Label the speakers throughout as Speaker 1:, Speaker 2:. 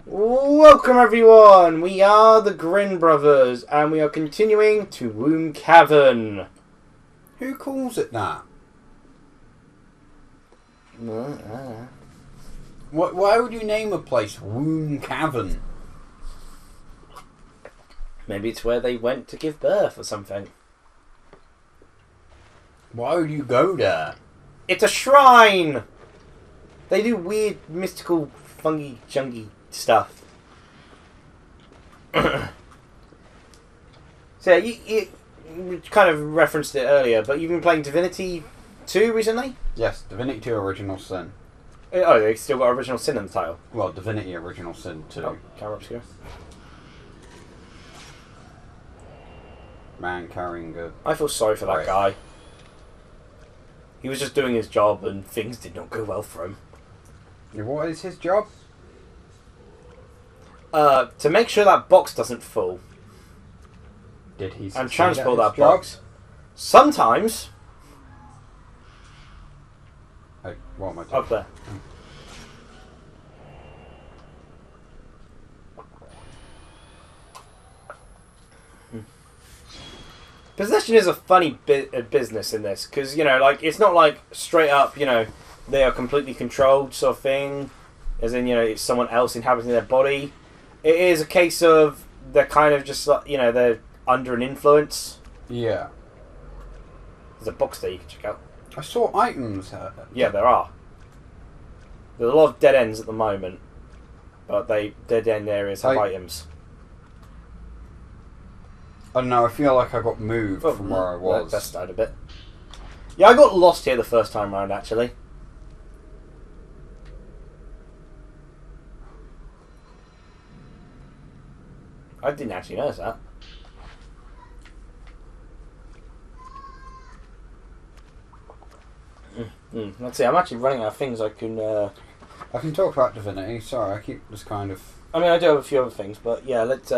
Speaker 1: Welcome everyone, we are the Grin brothers and we are continuing to Womb Cavern.
Speaker 2: Who calls it that? Why would you name a place Womb Cavern?
Speaker 1: Maybe it's where they went to give birth or something.
Speaker 2: Why would you go there?
Speaker 1: It's a shrine! They do weird, mystical, fungi, jungy stuff. So yeah, you kind of referenced it earlier, but you've been playing Divinity 2 recently?
Speaker 2: Yes, Divinity Original Sin.
Speaker 1: Oh, they still got Original Sin in the title.
Speaker 2: Well, Divinity Original Sin 2.
Speaker 1: Oh, camera obscure.
Speaker 2: Man carrying a...
Speaker 1: I feel sorry for that guy. He was just doing his job and things did not go well for him.
Speaker 2: Yeah, what is his job?
Speaker 1: To make sure that box doesn't fall.
Speaker 2: Did he
Speaker 1: and transport that
Speaker 2: job?
Speaker 1: box. Sometimes.
Speaker 2: Hey, what am I doing?
Speaker 1: Up there. Possession is a funny business in this, because, you know, like, it's not like straight up, you know, they are completely controlled sort of thing, as in, you know, it's someone else inhabiting their body. It is a case of they're kind of just, you know, they're under an influence.
Speaker 2: Yeah.
Speaker 1: There's a box there you can check out.
Speaker 2: I saw items.
Speaker 1: Yeah, there are. There's a lot of dead ends at the moment, but dead end areas have items.
Speaker 2: I don't know, I feel like I got moved from where I was.
Speaker 1: That started a bit. Yeah, I got lost here the first time round, actually. I didn't actually notice that. Let's see, I'm actually running out of things I can
Speaker 2: talk about Divinity, sorry, I keep just kind of...
Speaker 1: I mean, I do have a few other things, but yeah, let's...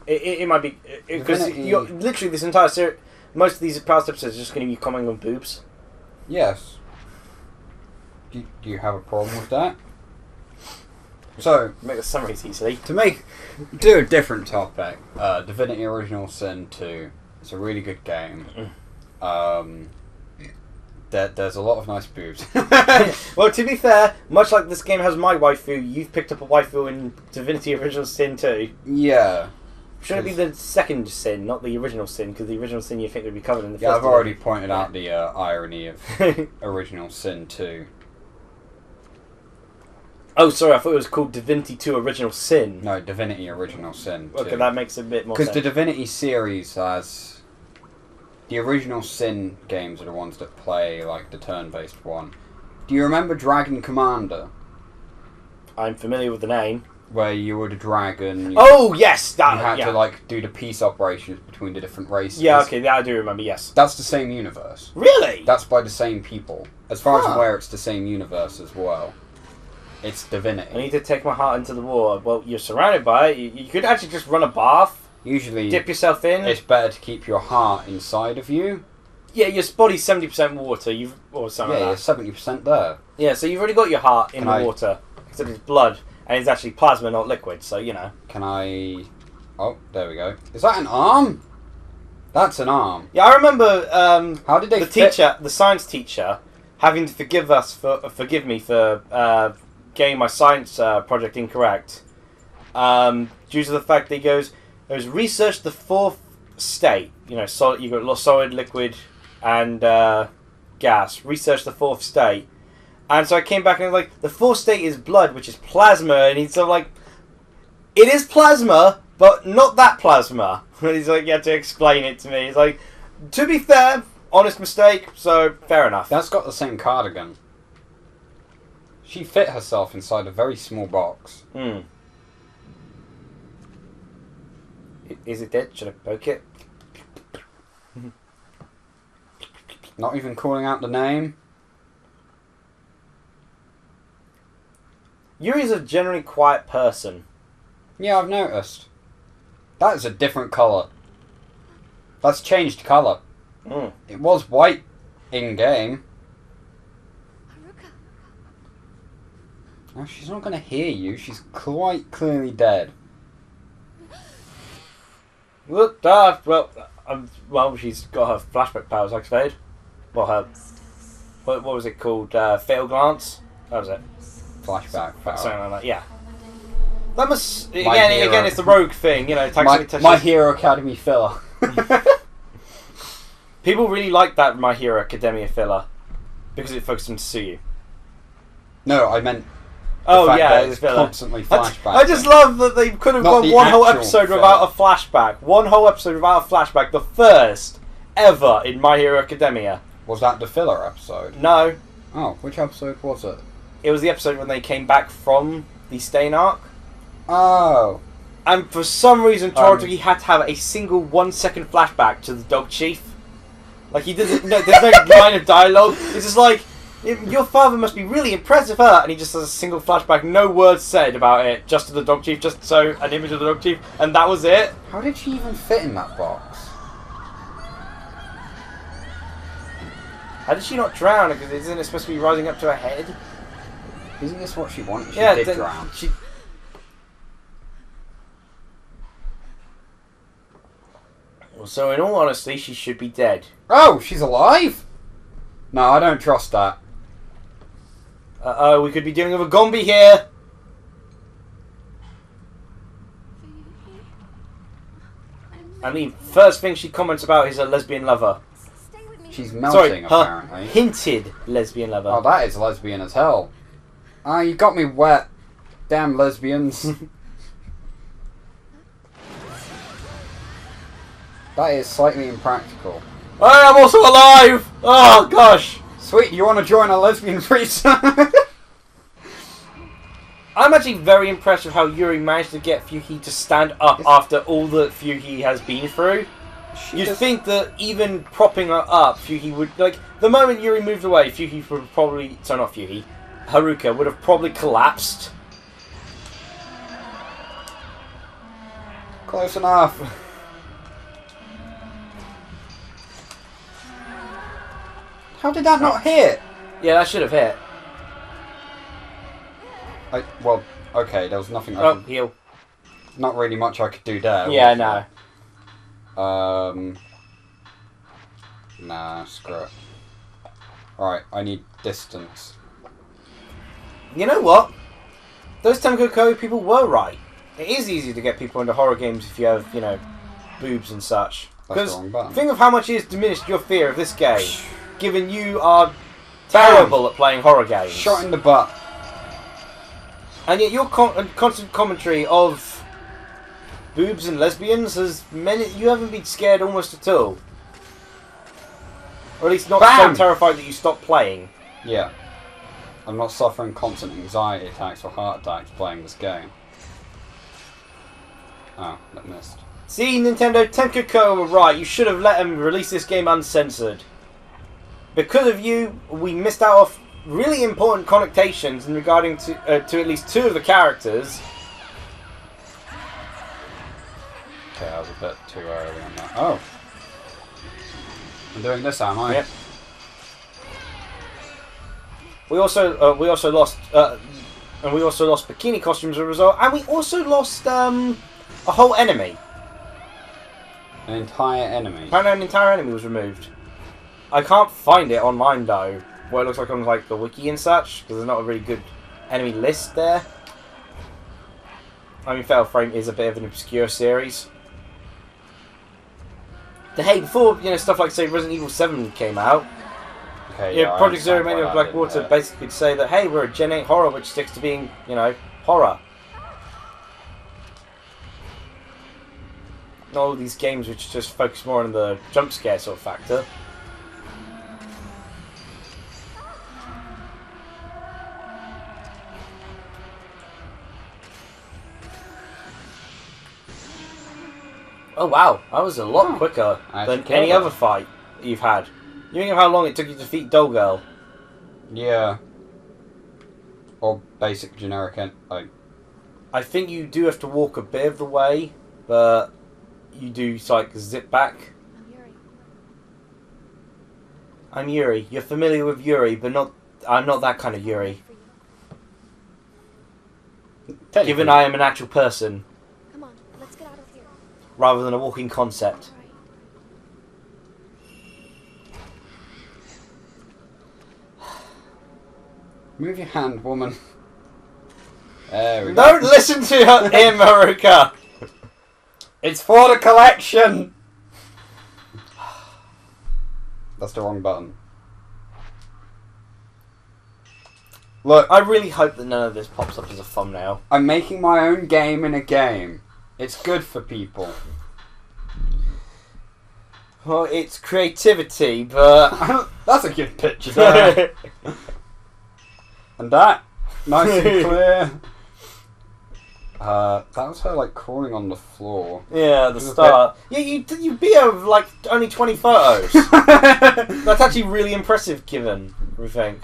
Speaker 1: It might be... Because literally this entire series... Most of these past episodes are just going to be commenting on boobs.
Speaker 2: Yes. Do you have a problem with that? So...
Speaker 1: Make the summaries easily.
Speaker 2: Do a different topic. Divinity Original Sin 2. It's a really good game. There's a lot of nice boobs.
Speaker 1: Well, to be fair, much like this game has my waifu, you've picked up a waifu in Divinity Original Sin 2.
Speaker 2: Yeah.
Speaker 1: Shouldn't it be the second sin, not the original sin? Because the original sin you think would be covered in the first.
Speaker 2: Yeah, I've already pointed out the irony of Original Sin 2.
Speaker 1: Oh, sorry, I thought it was called Divinity 2 Original Sin.
Speaker 2: No, Divinity Original Sin 2.
Speaker 1: Okay, that makes a bit more sense.
Speaker 2: Because the Divinity series has... The Original Sin games are the ones that play, like, the turn-based one. Do you remember Dragon Commander?
Speaker 1: I'm familiar with the name.
Speaker 2: Where you were the dragon.
Speaker 1: Oh, yes!
Speaker 2: You had to, like, do the peace operations between the different races.
Speaker 1: Yeah, okay, I do remember, yes.
Speaker 2: That's the same universe.
Speaker 1: Really?
Speaker 2: That's by the same people. As far as I'm aware, it's the same universe as well. It's Divinity.
Speaker 1: I need to take my heart into the water. Well, you're surrounded by it. You could actually just run a bath.
Speaker 2: Usually...
Speaker 1: Dip yourself in.
Speaker 2: It's better to keep your heart inside of you.
Speaker 1: Yeah, your body's 70% water. Or something
Speaker 2: like that. Yeah, 70% there.
Speaker 1: Yeah, so you've already got your heart in the water. Except it's blood. And it's actually plasma, not liquid, so, you know.
Speaker 2: Can I... Oh, there we go. Is that an arm? That's an arm.
Speaker 1: Yeah, I remember
Speaker 2: how did they
Speaker 1: the science teacher, having to forgive me for getting my science project incorrect, due to the fact that he goes, research the fourth state. You know, you've got solid, liquid, and gas. Research the fourth state. And so I came back and I was like, the fourth state is blood, which is plasma. And he's sort of like, it is plasma, but not that plasma. And he's like, you have to explain it to me. He's like, to be fair, honest mistake, so fair enough.
Speaker 2: That's got the same cardigan. She fit herself inside a very small box.
Speaker 1: Is it dead? Should I poke it?
Speaker 2: Not even calling out the name.
Speaker 1: Yuri's a generally quiet person.
Speaker 2: Yeah, I've noticed. That is a different colour. That's changed colour. It was white in-game. Oh, she's not going to hear you. She's quite clearly dead.
Speaker 1: Look, well, she's got her flashback powers activated. Well, her... What was it called? Fatal Glance? That was it.
Speaker 2: Flashback power.
Speaker 1: Something like that, yeah. That must... Again, it's the rogue thing, you know.
Speaker 2: My Hero Academy filler.
Speaker 1: People really like that My Hero Academia filler. Because it focuses on Tsuyu.
Speaker 2: No, I meant...
Speaker 1: it's
Speaker 2: constantly flashback.
Speaker 1: I just love that they could have gone one whole episode without a flashback. One whole episode without a flashback. The first ever in My Hero Academia.
Speaker 2: Was that the filler episode?
Speaker 1: No.
Speaker 2: Oh, which episode was it?
Speaker 1: It was the episode when they came back from the Stain arc.
Speaker 2: Oh.
Speaker 1: And for some reason, Torotoki had to have a single 1 second flashback to the dog chief. Like, he doesn't... No, there's no line of dialogue. It's just like... Your father must be really impressed with her, and he just has a single flashback, no words said about it, just to the dog chief, just so an image of the dog chief, and that was it.
Speaker 2: How did she even fit in that box?
Speaker 1: How did she not drown? Because isn't it supposed to be rising up to her head?
Speaker 2: Isn't this what she wanted? She
Speaker 1: yeah,
Speaker 2: did drown.
Speaker 1: Well, so in all honesty, she should be dead.
Speaker 2: Oh, she's alive? No, I don't trust that.
Speaker 1: We could be dealing with a Gombi here. And the first thing she comments about is her lesbian lover.
Speaker 2: She's melting, apparently.
Speaker 1: Her hinted lesbian lover.
Speaker 2: Oh, that is lesbian as hell. Ah, you got me wet. Damn lesbians. That is slightly impractical.
Speaker 1: I'm also alive! Oh, gosh!
Speaker 2: Sweet, you want to join a lesbian threesome?
Speaker 1: I'm actually very impressed with how Yuri managed to get Fyuhi to stand up after all that Fyuhi has been through. You'd think that even propping her up, Fyuhi would... Like, the moment Yuri moved away, Fyuhi would probably... So not Fyuhi. Haruka would have probably collapsed.
Speaker 2: Close enough. How did that not hit?
Speaker 1: Yeah, that should have hit.
Speaker 2: Well, okay, there was nothing
Speaker 1: heal.
Speaker 2: Not really much I could do there.
Speaker 1: Yeah, no.
Speaker 2: Nah, screw it. Alright, I need distance.
Speaker 1: You know what? Those Tenko people were right. It is easy to get people into horror games if you have, you know, boobs and such. Because think of how much it has diminished your fear of this game, given you are terrible at playing horror games.
Speaker 2: Shot in the butt.
Speaker 1: And yet your constant commentary of boobs and lesbians has meant you haven't been scared almost at all. Or at least not so terrified that you stop playing.
Speaker 2: Yeah. I'm not suffering constant anxiety attacks or heart attacks playing this game. Oh, that missed.
Speaker 1: See, Nintendo, Tenko were right. You should have let them release this game uncensored. Because of you, we missed out on really important connotations in regarding to at least two of the characters.
Speaker 2: Okay, I was a bit too early on that. Oh. I'm doing this, am I?
Speaker 1: Yep. We also lost bikini costumes as a result, and we also lost a whole enemy.
Speaker 2: An entire enemy.
Speaker 1: Apparently, an entire enemy was removed. I can't find it online though. What it looks like on like the wiki and such, because there's not a really good enemy list there. I mean, Fatal Frame is a bit of an obscure series. Hey, before stuff like say Resident Evil 7 came out,
Speaker 2: okay, yeah,
Speaker 1: Project Zero Mania of Blackwater basically could say that hey, we're a Gen 8 horror which sticks to being horror. Not all these games which just focus more on the jump scare sort of factor. Oh wow, that was a lot quicker than any other fight you've had. You think of how long it took you to defeat Doll Girl?
Speaker 2: Yeah. Or basic generic
Speaker 1: I think you do have to walk a bit of the way, but you do like zip back. I'm Yuri. You're familiar with Yuri, but I'm not that kind of Yuri. given I am an actual person
Speaker 3: Come on, let's get out of here.
Speaker 1: rather than a walking concept.
Speaker 2: Move your hand, woman. There we go.
Speaker 1: Don't listen to him, Haruka!
Speaker 2: It's for the collection! That's the wrong button. Look,
Speaker 1: I really hope that none of this pops up as a thumbnail.
Speaker 2: I'm making my own game in a game. It's good for people.
Speaker 1: Well, it's creativity, but...
Speaker 2: That's a good picture there. And that, nice and clear. That was her like crawling on the floor.
Speaker 1: Yeah, the start. Yeah, you beat her with like only 20 photos. That's actually really impressive, given everything.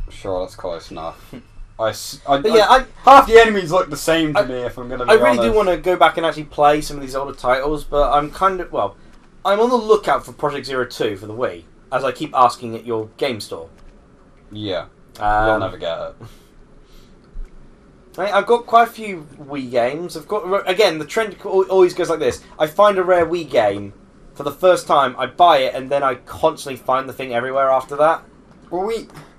Speaker 2: Sure, that's close enough.
Speaker 1: But yeah,
Speaker 2: half the enemies look the same to me. If I'm gonna be
Speaker 1: I really
Speaker 2: honest.
Speaker 1: do want to go back and actually play some of these older titles, but I'm kind of I'm on the lookout for Project Zero 2 for the Wii, as I keep asking at your game store.
Speaker 2: Yeah, you'll never get it.
Speaker 1: I've got quite a few Wii games. I've got again the trend always goes like this. I find a rare Wii game for the first time, I buy it, and then I constantly find the thing everywhere after that.
Speaker 2: Well,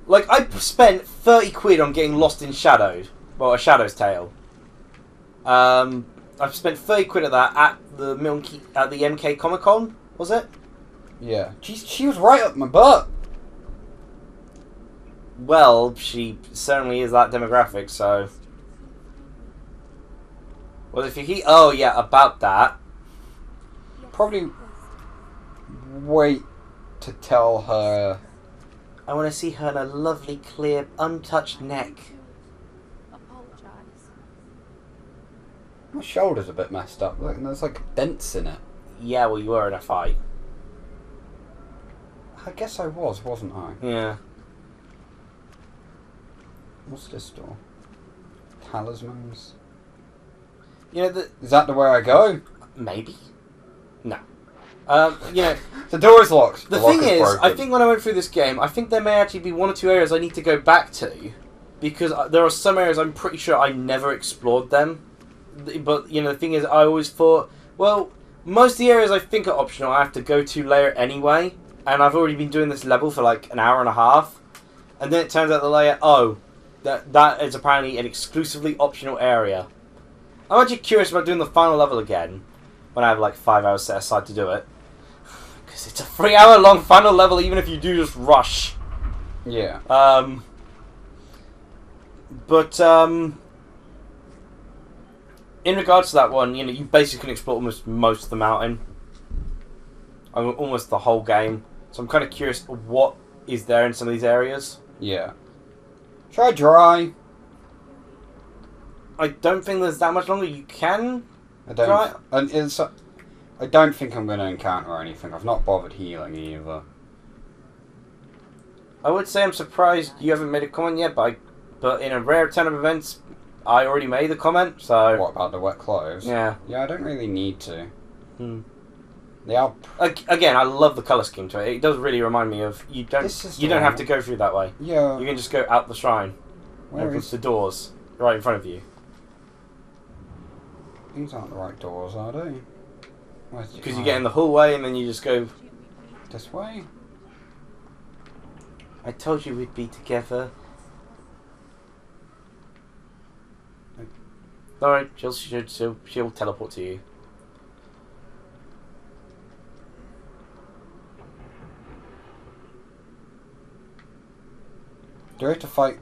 Speaker 1: Like, I spent 30 quid on getting Lost in Shadows. Well, A Shadow's Tale. I've spent 30 quid at that at the MK Comic Con, was it?
Speaker 2: Yeah. She was right up my butt.
Speaker 1: Well, she certainly is that demographic, so... Well, if you oh, yeah, about that.
Speaker 2: Probably wait to tell her...
Speaker 1: I want to see her in a lovely, clear, untouched neck.
Speaker 3: Apologize.
Speaker 2: My shoulder's a bit messed up. Look, there's like dents in it.
Speaker 1: Yeah, well, you were in a fight.
Speaker 2: I guess I was, wasn't I?
Speaker 1: Yeah.
Speaker 2: What's this door? Talismans?
Speaker 1: You know,
Speaker 2: Is that the way I go?
Speaker 1: maybe? No. You know...
Speaker 2: The door is locked.
Speaker 1: The
Speaker 2: lock
Speaker 1: thing is,
Speaker 2: broken.
Speaker 1: I think when I went through this game, I think there may actually be one or two areas I need to go back to, because there are some areas I'm pretty sure I never explored them. But, you know, the thing is, I always thought, well, most of the areas I think are optional I have to go to later anyway, and I've already been doing this level for like an hour and a half, and then it turns out the layer, that is apparently an exclusively optional area. I'm actually curious about doing the final level again, when I have like 5 hours set aside to do it. Because it's a 3 hour long final level, even if you do just rush.
Speaker 2: Yeah.
Speaker 1: But in regards to that one, you know, you basically can explore almost most of the mountain. Almost the whole game. So I'm kind of curious what is there in some of these areas.
Speaker 2: Yeah. Try dry.
Speaker 1: I don't think there's that much longer you can
Speaker 2: I don't.
Speaker 1: try.
Speaker 2: And I don't think I'm going to encounter anything. I've not bothered healing either.
Speaker 1: I would say I'm surprised you haven't made a comment yet, but in a rare turn of events, I already made the comment, so...
Speaker 2: What, about the wet clothes?
Speaker 1: Yeah.
Speaker 2: Yeah, I don't really need to.
Speaker 1: Hmm.
Speaker 2: They are...
Speaker 1: Again, I love the colour scheme to it. It does really remind me of... You don't have to go through that way.
Speaker 2: Yeah.
Speaker 1: You can just go out the shrine.
Speaker 2: Where
Speaker 1: Opens
Speaker 2: is...
Speaker 1: the doors right in front of you.
Speaker 2: These aren't the right doors, are they?
Speaker 1: Because you get in the hallway and then you just go...
Speaker 2: This way?
Speaker 1: I told you we'd be together. Alright, she'll teleport to you.
Speaker 2: Do I have to fight?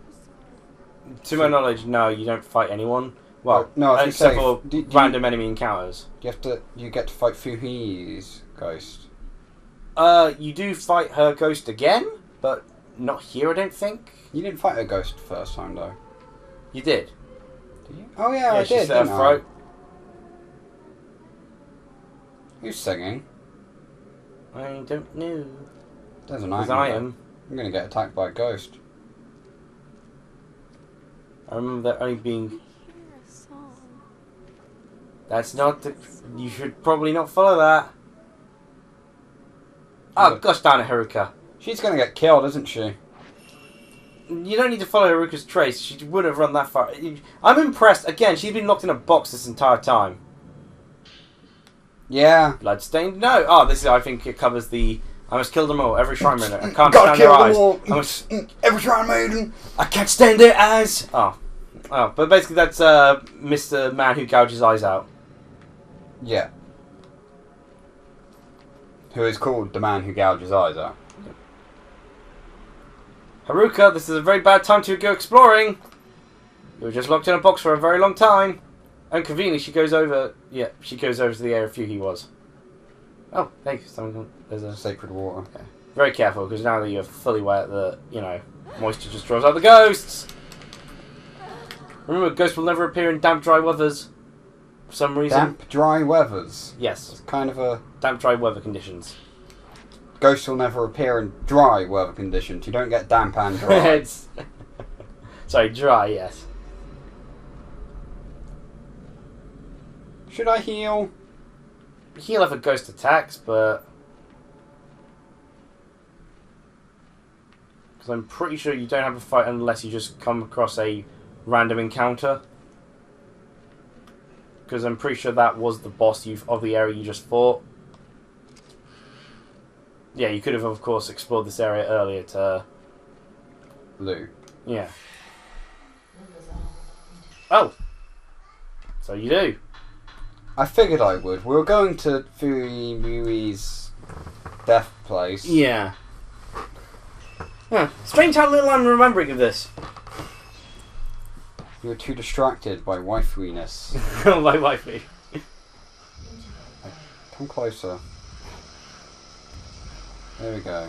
Speaker 1: To my knowledge, no, you don't fight anyone. Well,
Speaker 2: no,
Speaker 1: except for random enemy encounters.
Speaker 2: You get to fight Fuhi's ghost.
Speaker 1: You do fight her ghost again, but not here, I don't think.
Speaker 2: You didn't fight her ghost the first time, though.
Speaker 1: You did.
Speaker 2: Did you? Oh yeah, I
Speaker 1: she
Speaker 2: did.
Speaker 1: slit her
Speaker 2: Didn't I?
Speaker 1: throat.
Speaker 2: Who's singing?
Speaker 1: I don't know.
Speaker 2: There's an
Speaker 1: There's
Speaker 2: item.
Speaker 1: an item.
Speaker 2: I'm gonna get attacked by a ghost.
Speaker 1: I remember that only being...
Speaker 3: Hear a song.
Speaker 1: That's not the... You should probably not follow that. Oh, gosh darn it, Haruka.
Speaker 2: She's gonna get killed, isn't she?
Speaker 1: You don't need to follow Haruka's trace. She wouldn't have run that far. I'm impressed. Again, she's been locked in a box this entire time.
Speaker 2: Yeah.
Speaker 1: Bloodstained? No. Oh, this is. I think it covers the. I must kill them all. Every shrine maiden. I can't
Speaker 2: Gotta
Speaker 1: stand their
Speaker 2: kill them
Speaker 1: eyes.
Speaker 2: all.
Speaker 1: I must.
Speaker 2: Every shrine maiden.
Speaker 1: I can't stand their eyes. Oh. But basically that's Mr. Man who gouges eyes out.
Speaker 2: Yeah. Who is called the man who gouges eyes out.
Speaker 1: Haruka, this is a very bad time to go exploring. You were just locked in a box for a very long time. And conveniently, she goes over. Yeah, she goes over to the area Fuhi was. Oh, hey, there's a
Speaker 2: Sacred water.
Speaker 1: Okay. Very careful, because now that you're fully wet, moisture just draws out the ghosts. Remember, ghosts will never appear in damp, dry weathers. For some reason.
Speaker 2: Damp, dry weathers.
Speaker 1: Yes.
Speaker 2: It's kind of a...
Speaker 1: Damp, dry weather conditions.
Speaker 2: Ghosts will never appear in dry weather conditions. You don't get damp and dry.
Speaker 1: Sorry, dry, yes.
Speaker 2: Should I heal?
Speaker 1: Heal if a ghost attacks, but... Because I'm pretty sure you don't have a fight unless you just come across a random encounter. Because I'm pretty sure that was the boss of the area you just fought. Yeah, you could have, of course, explored this area earlier to...
Speaker 2: Lou.
Speaker 1: Yeah. Oh! So you do.
Speaker 2: I figured I would. We were going to Fui's death place.
Speaker 1: Yeah. Huh. Strange how little I'm remembering of this.
Speaker 2: You were too distracted by waifiness.
Speaker 1: My wifey.
Speaker 2: Come closer. There we go.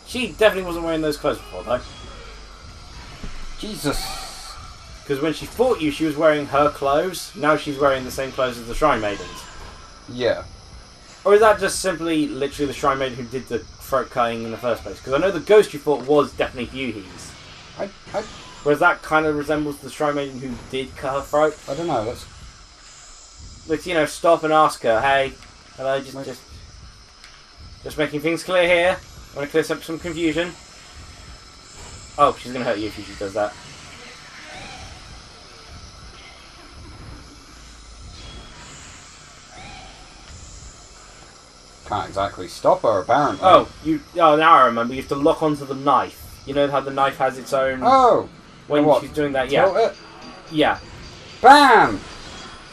Speaker 1: She definitely wasn't wearing those clothes before, though.
Speaker 2: Jesus.
Speaker 1: Because when she fought you, she was wearing her clothes. Now she's wearing the same clothes as the Shrine Maidens.
Speaker 2: Yeah.
Speaker 1: Or is that just simply literally the Shrine Maiden who did the throat cutting in the first place? Because I know the ghost you fought was definitely Fuhi's. Whereas that kind of resembles the Shrine Maiden who did cut her throat.
Speaker 2: I don't know. Let's
Speaker 1: stop and ask her, hey, hello, just making things clear here. I want to clear up some confusion. Oh, she's going to hurt you if she does that.
Speaker 2: Can't exactly stop her, apparently.
Speaker 1: Oh, now I remember. You have to lock onto the knife. You know how the knife has its own...
Speaker 2: Oh!
Speaker 1: When she's doing that,
Speaker 2: Tilt
Speaker 1: yeah.
Speaker 2: it?
Speaker 1: Yeah.
Speaker 2: BAM!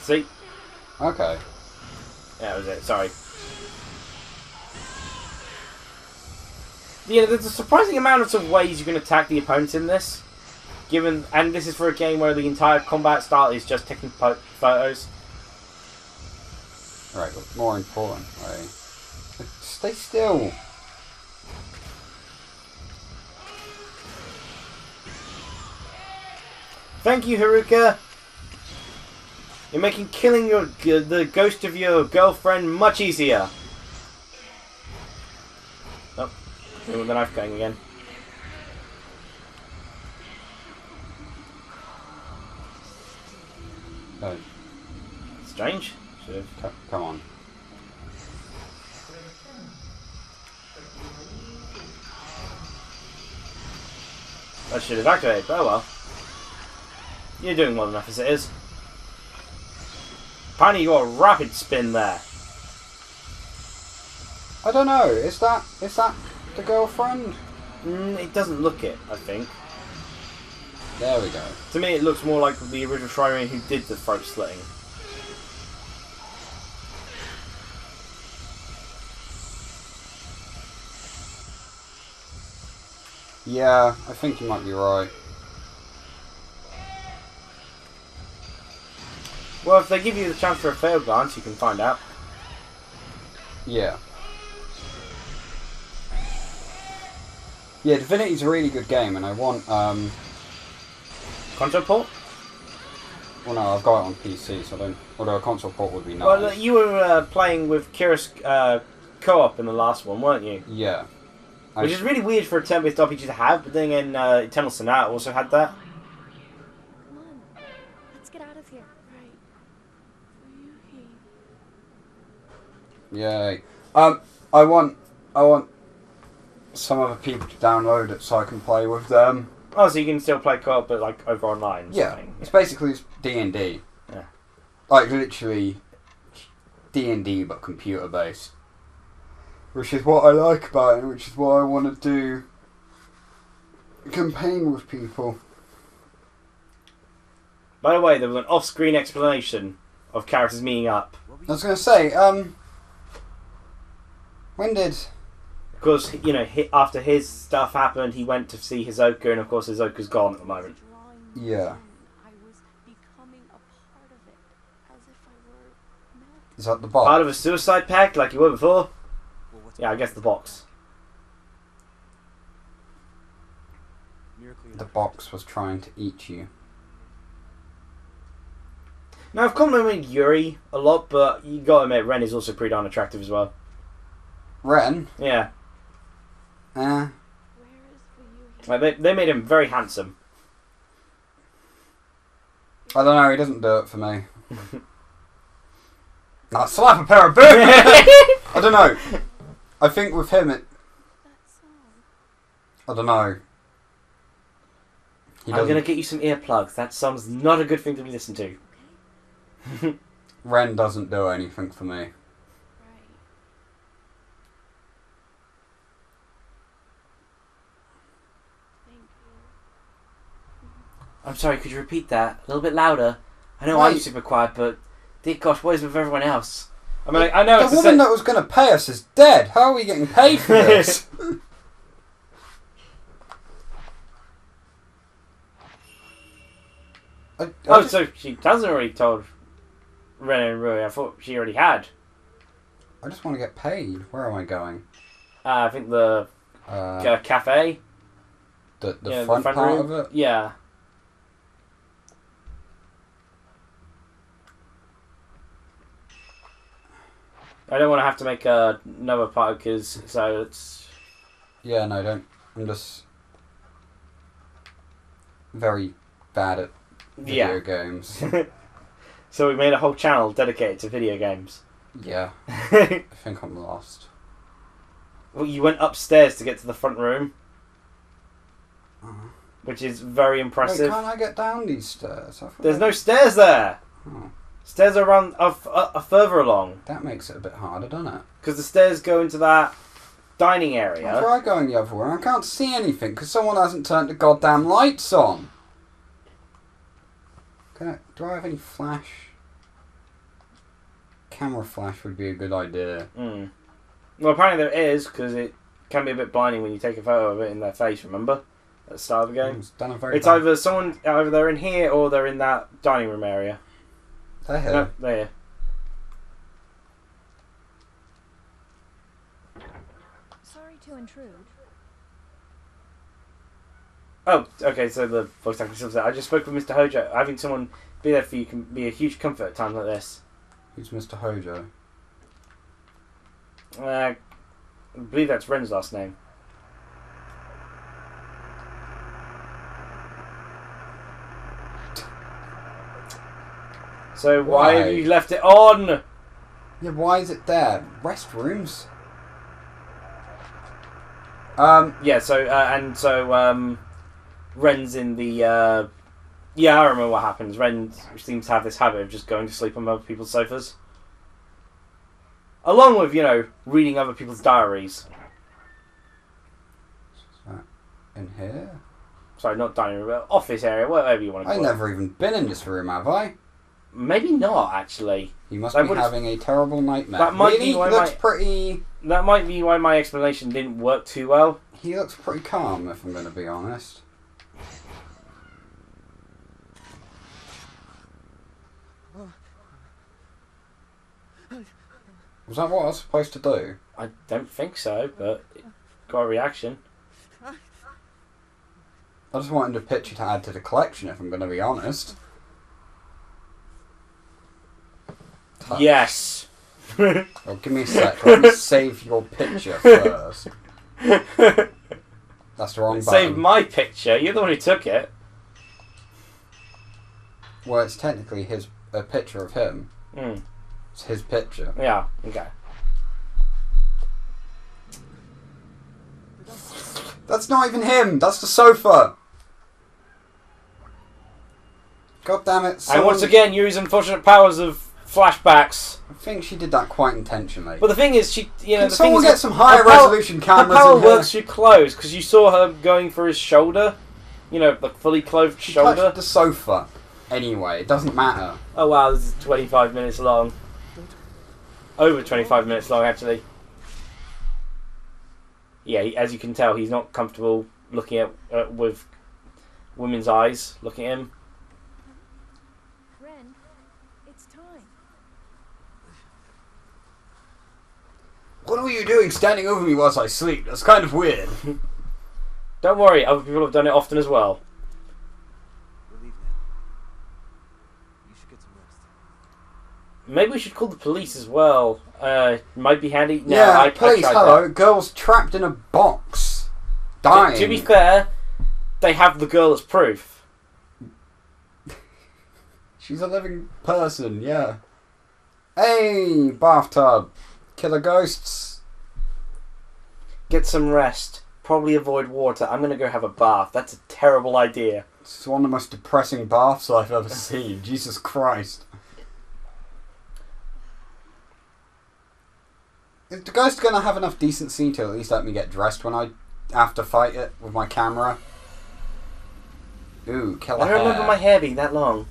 Speaker 1: See?
Speaker 2: Okay.
Speaker 1: Yeah, that was it. Sorry. Yeah, there's a surprising amount of ways you can attack the opponents in this. And this is for a game where the entire combat style is just taking photos.
Speaker 2: Right, but more importantly... Stay still!
Speaker 1: Thank you, Haruka. You're making killing the ghost of your girlfriend much easier. Oh, with the knife going again.
Speaker 2: Oh,
Speaker 1: Strange. Should have.
Speaker 2: come on.
Speaker 1: That should have activated, but oh well. You're doing well enough as it is. Apparently you got a rapid spin there.
Speaker 2: I don't know. Is that the girlfriend?
Speaker 1: It doesn't look it, I think.
Speaker 2: There we go.
Speaker 1: To me it looks more like the original Shrine who did the throat slitting.
Speaker 2: Yeah, I think you might be right.
Speaker 1: Well, if they give you the chance for a failed glance, you can find out.
Speaker 2: Yeah. Yeah, Divinity's a really good game, and I want,
Speaker 1: Console port?
Speaker 2: Well, no, I've got it on PC, so I don't... Although a console port would be nice.
Speaker 1: Well, you were playing with Kira's co-op in the last one, weren't you?
Speaker 2: Yeah.
Speaker 1: Which is really weird for a turn-based RPG to have, but then again, Eternal Sonata also had that.
Speaker 3: Come on, let's get out of here. Right.
Speaker 2: Yay. I want some other people to download it so I can play with them.
Speaker 1: Oh, so you can still play co-op, but like over online. And
Speaker 2: Yeah,
Speaker 1: something.
Speaker 2: it's basically D&D.
Speaker 1: Yeah.
Speaker 2: Like literally D&D but computer based. Which is what I like about it, and which is what I want to do. Campaign with people.
Speaker 1: By the way, there was an off-screen explanation of characters meeting up.
Speaker 2: I was going to say, when did...
Speaker 1: Because, you know, after his stuff happened, he went to see Hisoka, and of course Hisoka's gone at the moment.
Speaker 2: Yeah.
Speaker 3: I was becoming a part of it, as if I were melting.
Speaker 2: Is that the box?
Speaker 1: Part of a suicide pact, like you were before? Yeah, I guess the box.
Speaker 2: The box was trying to eat you.
Speaker 1: Now, I've complimented Yuri a lot, but you gotta admit, Ren is also pretty darn attractive as well.
Speaker 2: Ren?
Speaker 1: Yeah.
Speaker 3: Where is the you?
Speaker 1: Like, they made him very handsome.
Speaker 2: I don't know, he doesn't do it for me. Nah, slap a pair of boots! I don't know. I think with him it...
Speaker 3: That song.
Speaker 2: I don't know.
Speaker 1: I'm gonna get you some earplugs. That song's not a good thing to be listened to.
Speaker 2: Ren doesn't do anything for me.
Speaker 3: Right. Thank you.
Speaker 1: I'm sorry, could you repeat that? A little bit louder? I know
Speaker 2: Why?
Speaker 1: I'm super quiet, but... Dear gosh, what is with everyone else? I mean, I know
Speaker 2: The
Speaker 1: it's
Speaker 2: woman that was going to pay us is dead. How are we getting paid for this?
Speaker 1: Oh, so she hasn't already told Ren and Rui. I thought she already had.
Speaker 2: I just want to get paid. Where am I going?
Speaker 1: I think the cafe.
Speaker 2: The
Speaker 1: Yeah,
Speaker 2: front part
Speaker 1: room.
Speaker 2: of it?
Speaker 1: Yeah. I don't want to have to make another part because so it's
Speaker 2: Yeah, no, don't. I'm just very bad at video games.
Speaker 1: So we made a whole channel dedicated to video games.
Speaker 2: Yeah, I think I'm lost.
Speaker 1: Well, you went upstairs to get to the front room,
Speaker 2: Uh-huh.
Speaker 1: which is very
Speaker 2: Wait,
Speaker 1: impressive.
Speaker 2: can't I get down these stairs? I thought
Speaker 1: There's no stairs there.
Speaker 2: Oh,
Speaker 1: Stairs are around are further along
Speaker 2: that makes it a bit harder, doesn't it?
Speaker 1: because the stairs go into that dining
Speaker 2: I'll
Speaker 1: area.
Speaker 2: try going the other way. I can't see anything because someone hasn't turned the goddamn lights on. Do I have any flash? Camera flash would be a good idea.
Speaker 1: Mm. Well, apparently there is because it can be a bit blinding when you take a photo of it in their face. Remember at the start of the game?
Speaker 2: It's done a very
Speaker 1: It's
Speaker 2: bad-
Speaker 1: either they're in here or they're in that dining room area.
Speaker 2: They're here.
Speaker 1: No, there.
Speaker 3: Sorry to intrude.
Speaker 1: Oh, okay. So the voice actor said, I just spoke with Mr. Hojo. Having someone be there for you can be a huge comfort at times like this.
Speaker 2: Who's Mr. Hojo?
Speaker 1: I believe that's Ren's last name. So why have you left it on?
Speaker 2: Yeah, why is it there? Restrooms?
Speaker 1: Yeah. So Ren's in the. Yeah, I remember what happens. Ren seems to have this habit of just going to sleep on other people's sofas, along with reading other people's diaries.
Speaker 2: In here?
Speaker 1: Sorry, not dining room, but office area, whatever you want to call
Speaker 2: I've
Speaker 1: it.
Speaker 2: never even been in this room, have I?
Speaker 1: Maybe not, actually.
Speaker 2: You must
Speaker 1: That
Speaker 2: be
Speaker 1: would-
Speaker 2: having a terrible nightmare.
Speaker 1: That might
Speaker 2: really?
Speaker 1: be why
Speaker 2: He looks
Speaker 1: my-
Speaker 2: pretty...
Speaker 1: That might be why my explanation didn't work too well.
Speaker 2: He looks pretty calm, if I'm going to be honest. Was that what I was supposed to do?
Speaker 1: I don't think so, but it got a reaction.
Speaker 2: I just wanted a picture to add to the collection, if I'm going to be honest. Touch.
Speaker 1: Yes.
Speaker 2: Oh, give me a sec. Let me save your picture first. That's the wrong
Speaker 1: Save
Speaker 2: button.
Speaker 1: my picture. You're the one who took it.
Speaker 2: Well, it's technically a picture of him.
Speaker 1: Mm.
Speaker 2: It's his picture.
Speaker 1: Yeah. Okay.
Speaker 2: That's not even him. That's the sofa. God damn it.
Speaker 1: And once again, Yuri's unfortunate powers of flashbacks.
Speaker 2: I think she did that quite intentionally.
Speaker 1: But the thing is, she, you know,
Speaker 2: Can
Speaker 1: the
Speaker 2: someone
Speaker 1: thing
Speaker 2: get
Speaker 1: is,
Speaker 2: some higher
Speaker 1: her power-
Speaker 2: resolution cameras
Speaker 1: Her power
Speaker 2: in here?
Speaker 1: works through clothes, because you saw her going for his shoulder. You know, like fully clothed
Speaker 2: She
Speaker 1: shoulder.
Speaker 2: touched the sofa. Anyway, it doesn't matter.
Speaker 1: Oh wow, this is 25 minutes long. Over 25 minutes long, actually. Yeah, as you can tell, he's not comfortable looking at with women's eyes looking at him.
Speaker 3: Ren, it's time.
Speaker 2: What are you doing standing over me whilst I sleep? That's kind of weird.
Speaker 1: Don't worry, other people have done it often as well.
Speaker 4: We'll leave now. You should get some rest.
Speaker 1: Maybe we should call the police as well. Might be handy. No,
Speaker 2: Yeah,
Speaker 1: I
Speaker 2: please,
Speaker 1: tried
Speaker 2: hello.
Speaker 1: that.
Speaker 2: Girl's trapped in a box. Dying.
Speaker 1: To be fair, they have the girl as proof.
Speaker 2: She's a living person, yeah. Hey, bathtub. Killer ghosts.
Speaker 1: Get some rest. Probably avoid water. I'm going to go have a bath. That's a terrible idea.
Speaker 2: This is one of the most depressing baths I've ever seen. Jesus Christ. Is the ghost going to have enough decency to at least let me get dressed when I have to fight it with my camera? Ooh, killer
Speaker 1: I don't remember my hair being that long.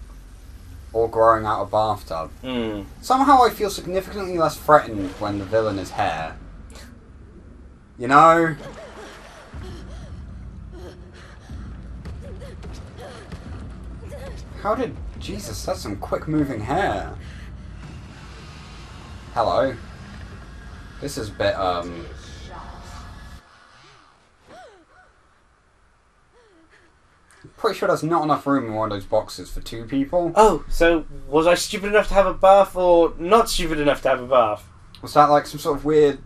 Speaker 2: Or growing out a bathtub.
Speaker 1: Hmm.
Speaker 2: Somehow I feel significantly less threatened when the villain is hair. You know? How did... Jesus, that's some quick moving hair. Hello. This is a bit, pretty sure there's not enough room in one of those boxes for 2 people.
Speaker 1: Oh, so was I stupid enough to have a bath or not stupid enough to have a bath?
Speaker 2: Was that like some sort of weird...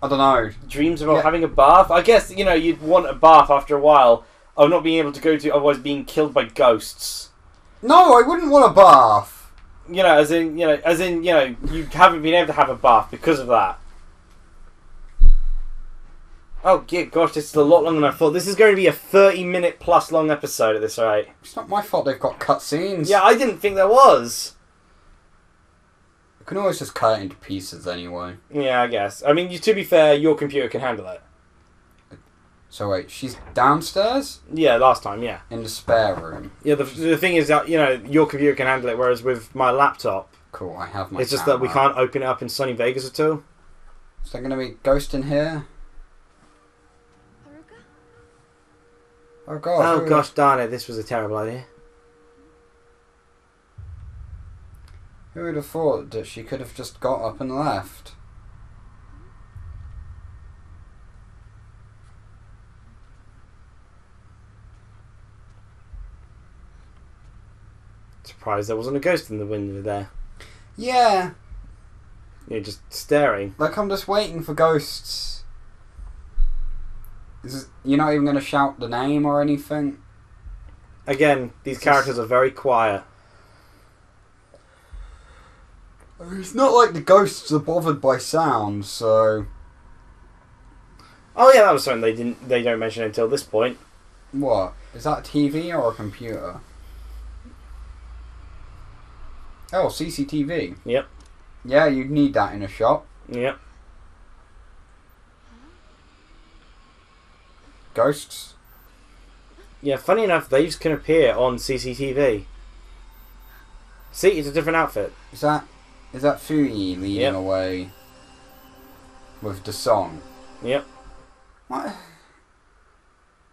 Speaker 2: I don't know.
Speaker 1: Dreams about
Speaker 2: Yeah.
Speaker 1: having a bath? I guess, you know, you'd want a bath after a while of not being able to go to, otherwise being killed by ghosts.
Speaker 2: No, I wouldn't want a bath.
Speaker 1: You know, as in, you haven't been able to have a bath because of that. Oh, yeah, gosh, this is a lot longer than I thought. This is going to be a 30-minute plus long episode at this rate.
Speaker 2: It's not my fault they've got cutscenes.
Speaker 1: Yeah, I didn't think there was.
Speaker 2: You can always just cut it into pieces anyway.
Speaker 1: Yeah, I guess. I mean, to be fair, your computer can handle it.
Speaker 2: So wait, she's downstairs?
Speaker 1: Yeah, last time, yeah.
Speaker 2: In the spare room.
Speaker 1: Yeah, the thing is that, you know, your computer can handle it, whereas with my laptop,
Speaker 2: Cool, I have my
Speaker 1: it's just that we
Speaker 2: camera.
Speaker 1: can't open it up in sunny Vegas at all.
Speaker 2: Is there going to be a ghost in here?
Speaker 3: Haruka?
Speaker 2: Oh god.
Speaker 1: Oh,
Speaker 2: who-
Speaker 1: gosh darn it, this was a terrible idea.
Speaker 2: Who would have thought that she could have just got up and left?
Speaker 1: Surprised there wasn't a ghost in the window there.
Speaker 2: Yeah,
Speaker 1: You're just staring.
Speaker 2: like I'm just waiting for ghosts. You're not even going to shout the name or anything?
Speaker 1: Again, these characters are very quiet.
Speaker 2: It's not like the ghosts are bothered by sound, so...
Speaker 1: Oh yeah, that was something they don't mention until this point.
Speaker 2: What? Is that a TV or a computer? Oh, CCTV.
Speaker 1: Yep.
Speaker 2: Yeah, you'd need that in a shop.
Speaker 1: Yep.
Speaker 2: Ghosts.
Speaker 1: Yeah, funny enough, these can appear on CCTV. See, it's a different outfit.
Speaker 2: Is that Fui leading
Speaker 1: Yep.
Speaker 2: away with the song?
Speaker 1: Yep.
Speaker 2: What?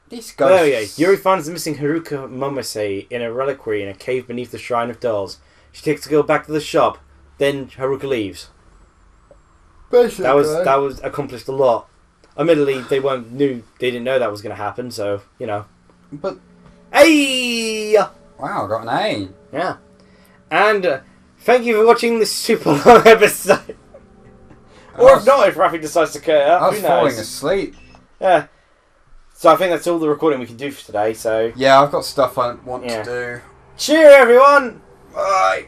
Speaker 2: These
Speaker 1: Oh
Speaker 2: ghosts...
Speaker 1: yeah, Yuri finds the missing Haruka Momose in a reliquary in a cave beneath the Shrine of Dolls. She takes the girl back to the shop, then Haruka leaves.
Speaker 2: Basically.
Speaker 1: That was accomplished a lot. Admittedly, they didn't know that was going to happen, so, you know.
Speaker 2: But...
Speaker 1: Hey!
Speaker 2: Wow, I got an A.
Speaker 1: Yeah. And thank you for watching this super long episode. Or if not, if Rafi decides to cut it up,
Speaker 2: I was
Speaker 1: who
Speaker 2: falling
Speaker 1: knows?
Speaker 2: asleep.
Speaker 1: Yeah. So I think that's all the recording we can do for today, so...
Speaker 2: Yeah, I've got stuff I want
Speaker 1: Yeah.
Speaker 2: to do.
Speaker 1: Cheer, everyone!
Speaker 2: Bye.